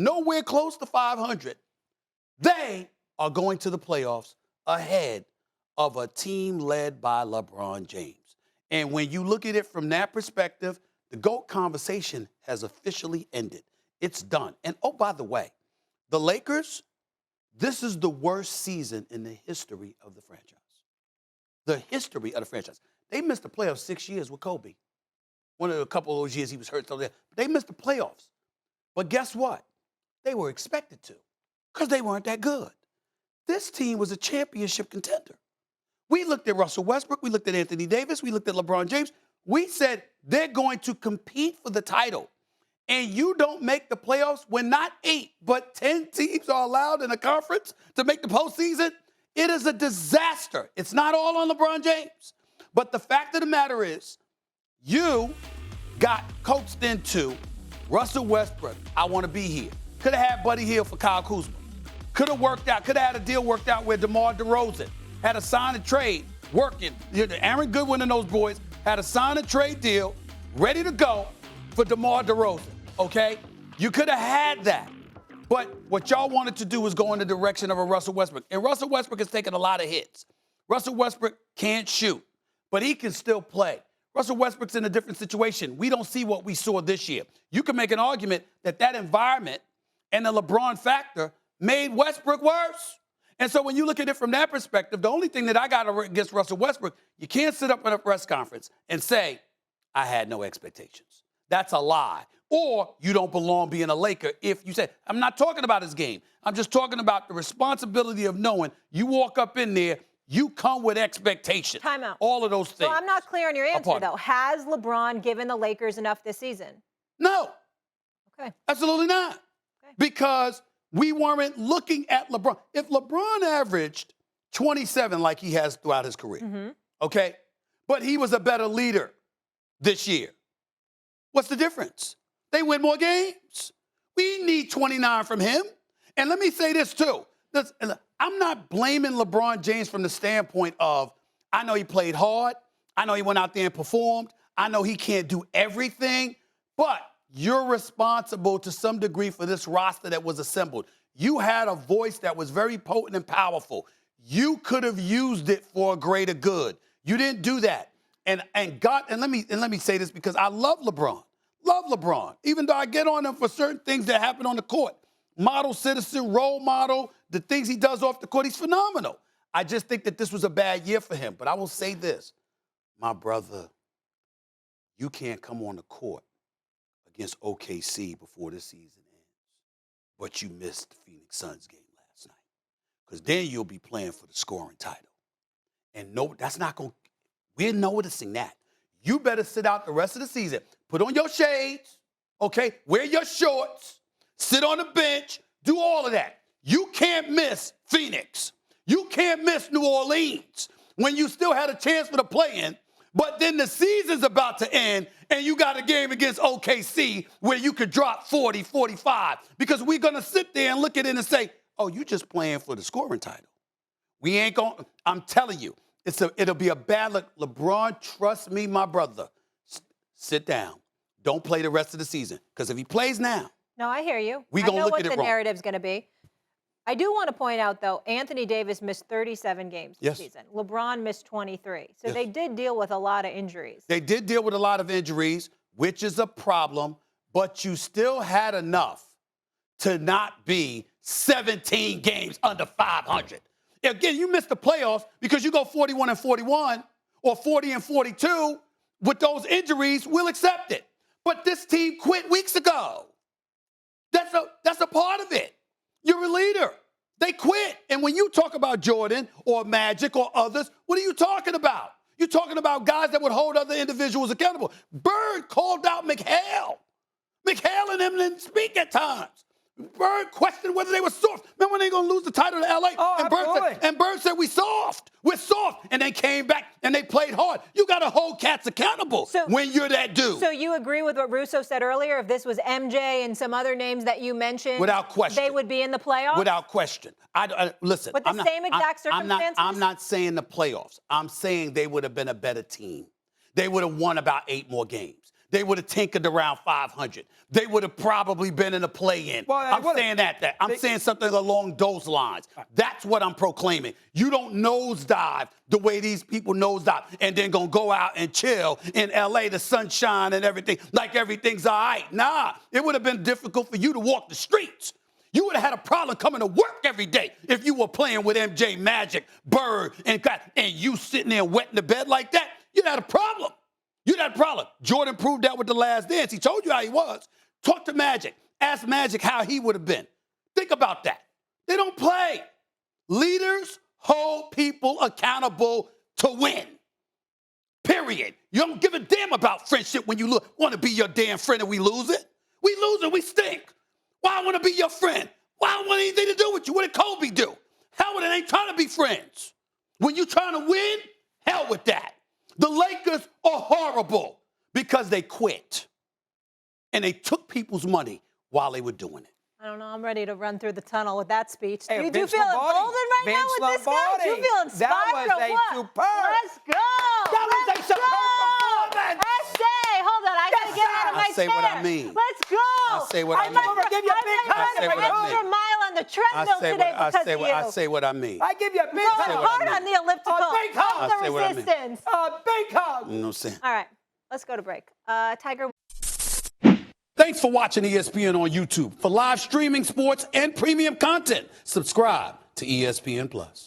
nowhere close to 500. They are going to the playoffs ahead of a team led by LeBron James. And when you look at it from that perspective, the GOAT conversation has officially ended. It's done. And oh, by the way, the Lakers, this is the worst season in the history of the franchise. The history of the franchise. They missed the playoffs 6 years with Kobe. One of a couple of those years he was hurt. They missed the playoffs. But guess what? They were expected to because they weren't that good. This team was a championship contender. We looked at Russell Westbrook. We looked at Anthony Davis. We looked at LeBron James. We said they're going to compete for the title. And you don't make the playoffs when not 8, but 10 teams are allowed in a conference to make the postseason. It is a disaster. It's not all on LeBron James. But the fact of the matter is, you got coaxed into Russell Westbrook. I want to be here. Could have had Buddy Hield for Kyle Kuzma. Could have worked out. Could have had a deal worked out where DeMar DeRozan had a sign and trade working. Aaron Goodwin and those boys had a sign and trade deal ready to go for DeMar DeRozan, okay? You could have had that. But what y'all wanted to do was go in the direction of a Russell Westbrook. And Russell Westbrook has taken a lot of hits. Russell Westbrook can't shoot, but he can still play. Russell Westbrook's in a different situation. We don't see what we saw this year. You can make an argument that that environment and the LeBron factor made Westbrook worse. And so when you look at it from that perspective, the only thing that I got against Russell Westbrook, you can't sit up in a press conference and say, I had no expectations. That's a lie. Or you don't belong being a Laker if you say, I'm not talking about his game. I'm just talking about the responsibility of knowing you walk up in there, you come with expectations. Timeout. All of those things. So I'm not clear on your answer, though. Has LeBron given the Lakers enough this season? No. Okay. Absolutely not. Okay. Because we weren't looking at LeBron. If LeBron averaged 27 like he has throughout his career, okay, but he was a better leader this year, what's the difference? They win more games. We need 29 from him. And let me say this, too. I'm not blaming LeBron James from the standpoint of, I know he played hard. I know he went out there and performed. I know he can't do everything. But you're responsible to some degree for this roster that was assembled. You had a voice that was very potent and powerful. You could have used it for a greater good. You didn't do that. And let me say this because I love LeBron. Love LeBron, even though I get on him for certain things that happen on the court. Model citizen, role model, the things he does off the court, he's phenomenal. I just think that this was a bad year for him. But I will say this, my brother, you can't come on the court against OKC before the season ends, but you missed the Phoenix Suns game last night. Because then you'll be playing for the scoring title. And no, that's not going to, we're noticing that. You better sit out the rest of the season. Put on your shades, okay? Wear your shorts, sit on the bench, do all of that. You can't miss Phoenix. You can't miss New Orleans when you still had a chance for the play-in, but then the season's about to end and you got a game against OKC where you could drop 40, 45 because we're going to sit there and look at it and say, oh, you just playing for the scoring title. We ain't going to, I'm telling you, it'll be a bad look. LeBron, trust me, my brother. Sit down. Don't play the rest of the season. Because if he plays now, no, I hear you. We gonna look at it what the wrong. narrative's going to be. I do want to point out, though, Anthony Davis missed 37 games this season. LeBron missed 23. So they did deal with a lot of injuries. They did deal with a lot of injuries, which is a problem, but you still had enough to not be 17 games under 500. Again, you missed the playoffs because you go 41-41 or 40-42 with those injuries, we'll accept it. But this team quit weeks ago. That's a part of it. You're a leader. They quit. And when you talk about Jordan or Magic or others, what are you talking about? You're talking about guys that would hold other individuals accountable. Bird called out McHale. McHale and him didn't speak at times. Bird questioned whether they were soft. Remember when they going to lose the title to L.A.? Oh, and Bird said, we're soft. We're soft. And they came back and they played hard. You got to hold cats accountable when you're that dude. So you agree with what Russo said earlier? If this was MJ and some other names that you mentioned, without question, they would be in the playoffs? Without question. Listen. With the same exact circumstances? I'm not saying the playoffs. I'm saying they would have been a better team. They would have won about 8 more games. they would have tinkered around 500. They would have probably been in a play-in. Well, I'm saying that. I'm saying something along those lines. That's what I'm proclaiming. You don't nosedive the way these people nosedive and then going to go out and chill in L.A., the sunshine and everything, like everything's all right. Nah, it would have been difficult for you to walk the streets. You would have had a problem coming to work every day if you were playing with MJ, Magic, Bird, and you sitting there wetting the bed like that. You'd have had a problem. You'd have had a problem. Jordan proved that with The Last Dance. He told you how he was. Talk to Magic. Ask Magic how he would have been. Think about that. They don't play. Leaders hold people accountable to win. Period. You don't give a damn about friendship when you want to be your damn friend and we lose it. We lose it. We stink. Why I want to be your friend? Why I don't want anything to do with you? What did Kobe do? Hell with it, ain't trying to be friends. When you're trying to win, hell with that. The Lakers are horrible because they quit. And they took people's money while they were doing it. I don't know. I'm ready to run through the tunnel with that speech. Hey, You do feel emboldened right now with this guy? You feel inspired That was or what? superb. Let's go. That was a superb performance. Hold on. I got to get out of my chair. I say what I mean. Let's go. I say what I mean. I'm going to give you a big I hand. went an extra mile on the treadmill today because of you. I say what I mean. I give you a big Going hug. hard on the elliptical. A big hug. Hug I say the what I mean. resistance. A big hug. You know what I'm saying? All right. Let's go to break. Tiger. Thanks for watching ESPN on YouTube. For live streaming, sports, and premium content, subscribe to ESPN+.